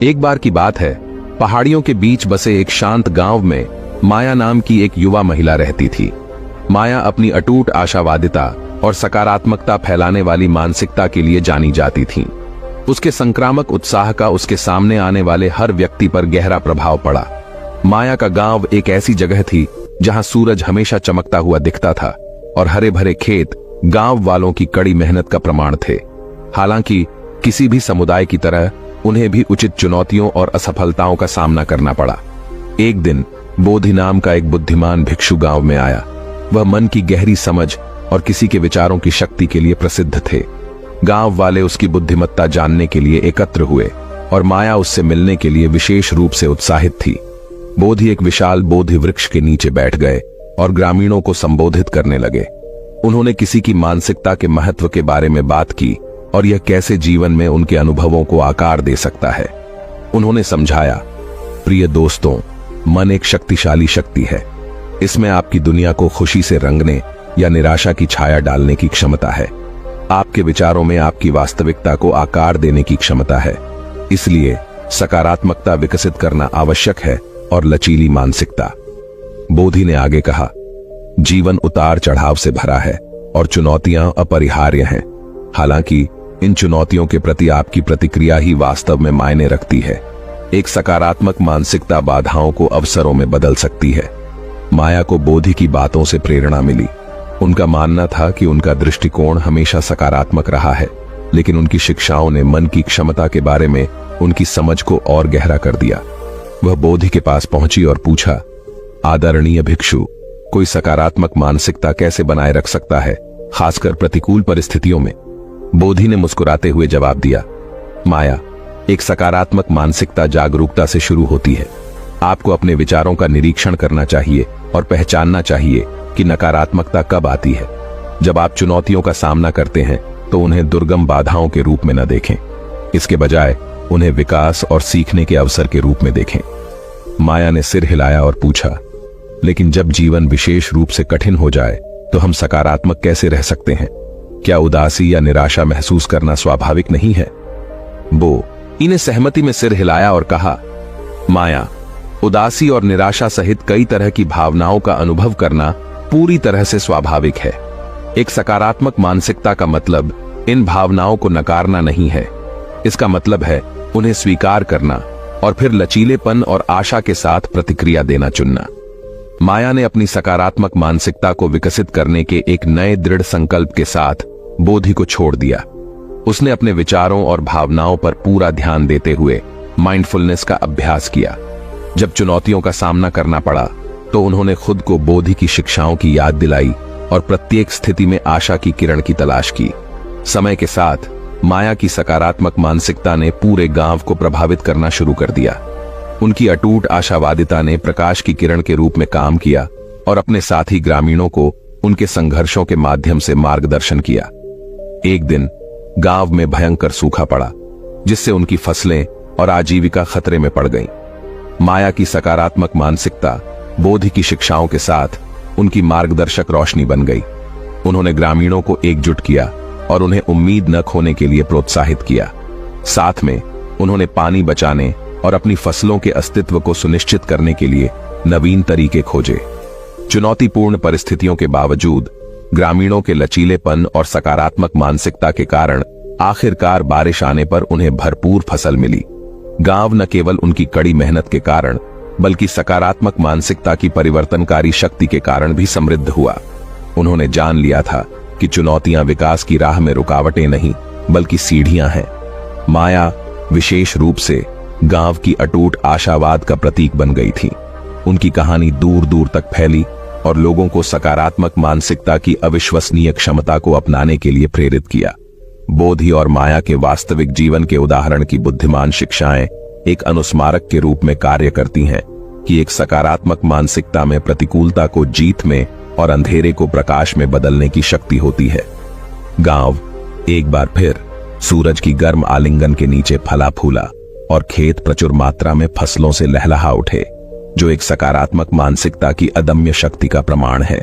एक बार की बात है, पहाड़ियों के बीच बसे एक शांत गांव में माया नाम की एक युवा महिला रहती थी। माया अपनी अटूट आशावादिता और सकारात्मकता फैलाने वाली मानसिकता के लिए जानी जाती थी। उसके संक्रामक उत्साह का उसके सामने आने वाले हर व्यक्ति पर गहरा प्रभाव पड़ा। माया का गांव एक ऐसी जगह थी जहां सूरज हमेशा चमकता हुआ दिखता था और हरे भरे खेत गांव वालों की कड़ी मेहनत का प्रमाण थे। हालांकि किसी भी समुदाय की तरह उन्हें भी उचित चुनौतियों और असफलताओं का सामना करना पड़ा। एक दिन बोधि नाम का एक बुद्धिमान भिक्षु गांव में आया। वह मन की गहरी समझ और किसी के विचारों की शक्ति के लिए प्रसिद्ध थे। गांव वाले उसकी बुद्धिमत्ता जानने के लिए एकत्र हुए और माया उससे मिलने के लिए विशेष रूप से उत्साहित थी। बोधि एक विशाल बोधि वृक्ष के नीचे बैठ गए और ग्रामीणों को संबोधित करने लगे। उन्होंने किसी की मानसिकता के महत्व के बारे में बात की और यह कैसे जीवन में उनके अनुभवों को आकार दे सकता है। उन्होंने समझाया, प्रिय दोस्तों, मन एक शक्तिशाली शक्ति है। इसमें आपकी दुनिया को खुशी से रंगने या निराशा की छाया डालने की क्षमता है। आपके विचारों में आपकी वास्तविकता को आकार देने की क्षमता है। इसलिए सकारात्मकता विकसित करना आवश्यक है और लचीली मानसिकता। बोधि ने आगे कहा, जीवन उतार चढ़ाव से भरा है और चुनौतियां अपरिहार्य हैं। हालांकि इन चुनौतियों के प्रति आपकी प्रतिक्रिया ही वास्तव में मायने रखती है। एक सकारात्मक मानसिकता बाधाओं को अवसरों में बदल सकती है। माया को बोधि की बातों से प्रेरणा मिली। उनका मानना था कि उनका दृष्टिकोण हमेशा सकारात्मक रहा है, लेकिन उनकी शिक्षाओं ने मन की क्षमता के बारे में उनकी समझ को और गहरा कर दिया। वह बोधि के पास पहुंची और पूछा, आदरणीय भिक्षु, कोई सकारात्मक मानसिकता कैसे बनाए रख सकता है, खासकर प्रतिकूल परिस्थितियों में? बोधि ने मुस्कुराते हुए जवाब दिया, माया, एक सकारात्मक मानसिकता जागरूकता से शुरू होती है। आपको अपने विचारों का निरीक्षण करना चाहिए और पहचानना चाहिए कि नकारात्मकता कब आती है। जब आप चुनौतियों का सामना करते हैं तो उन्हें दुर्गम बाधाओं के रूप में न देखें, इसके बजाय उन्हें विकास और सीखने के अवसर के रूप में देखें। माया ने सिर हिलाया और पूछा, लेकिन जब जीवन विशेष रूप से कठिन हो जाए तो हम सकारात्मक कैसे रह सकते हैं? क्या उदासी या निराशा महसूस करना स्वाभाविक नहीं है? बोधि ने सहमति में सिर हिलाया और कहा, माया, उदासी और निराशा सहित कई तरह की भावनाओं का अनुभव करना पूरी तरह से स्वाभाविक है। एक सकारात्मक मानसिकता का मतलब इन भावनाओं को नकारना नहीं है। इसका मतलब है उन्हें स्वीकार करना और फिर लचीलेपन और आशा के साथ प्रतिक्रिया देना चुनना। माया ने अपनी सकारात्मक मानसिकता को विकसित करने के एक नए दृढ़ संकल्प के साथ बोधि को छोड़ दिया। उसने अपने विचारों और भावनाओं पर पूरा ध्यान देते हुए माइंडफुलनेस का अभ्यास किया। जब चुनौतियों का सामना करना पड़ा तो उन्होंने खुद को बोधि की शिक्षाओं की याद दिलाई और प्रत्येक स्थिति में आशा की किरण की तलाश की। समय के साथ माया की सकारात्मक मानसिकता ने पूरे गांव को प्रभावित करना शुरू कर दिया। उनकी अटूट आशावादिता ने प्रकाश की किरण के रूप में काम किया और अपने साथी ग्रामीणों को उनके संघर्षों के माध्यम से मार्गदर्शन किया। एक दिन गांव में भयंकर सूखा पड़ा, जिससे उनकी फसलें और आजीविका खतरे में पड़ गईं। माया की सकारात्मक मानसिकता बोधि की शिक्षाओं के साथ उनकी मार्गदर्शक रोशनी बन गई। उन्होंने ग्रामीणों को एकजुट किया और उन्हें उम्मीद न खोने के लिए प्रोत्साहित किया। साथ में उन्होंने पानी बचाने और अपनी फसलों के अस्तित्व को सुनिश्चित करने के लिए नवीन तरीके खोजे। चुनौतीपूर्ण परिस्थितियों के बावजूद ग्रामीणों के लचीलेपन और सकारात्मक मानसिकता के कारण आखिरकार बारिश आने पर उन्हें भरपूर फसल मिली। गांव न केवल उनकी कड़ी मेहनत के कारण बल्कि सकारात्मक मानसिकता की परिवर्तनकारी शक्ति के कारण भी समृद्ध हुआ। उन्होंने जान लिया था कि चुनौतियां विकास की राह में रुकावटें नहीं बल्कि सीढ़ियां हैं। माया विशेष रूप से गांव की अटूट आशावाद का प्रतीक बन गई थी। उनकी कहानी दूर दूर तक फैली और लोगों को सकारात्मक मानसिकता की अविश्वसनीय क्षमता को अपनाने के लिए प्रेरित किया। बोधि और माया के वास्तविक जीवन के उदाहरण की बुद्धिमान शिक्षाएं एक अनुस्मारक के रूप में कार्य करती हैं कि एक सकारात्मक मानसिकता में प्रतिकूलता को जीत में और अंधेरे को प्रकाश में बदलने की शक्ति होती है। गांव एक बार फिर सूरज की गर्म आलिंगन के नीचे फला फूला और खेत प्रचुर मात्रा में फसलों से लहलहा उठे, जो एक सकारात्मक मानसिकता की अदम्य शक्ति का प्रमाण है।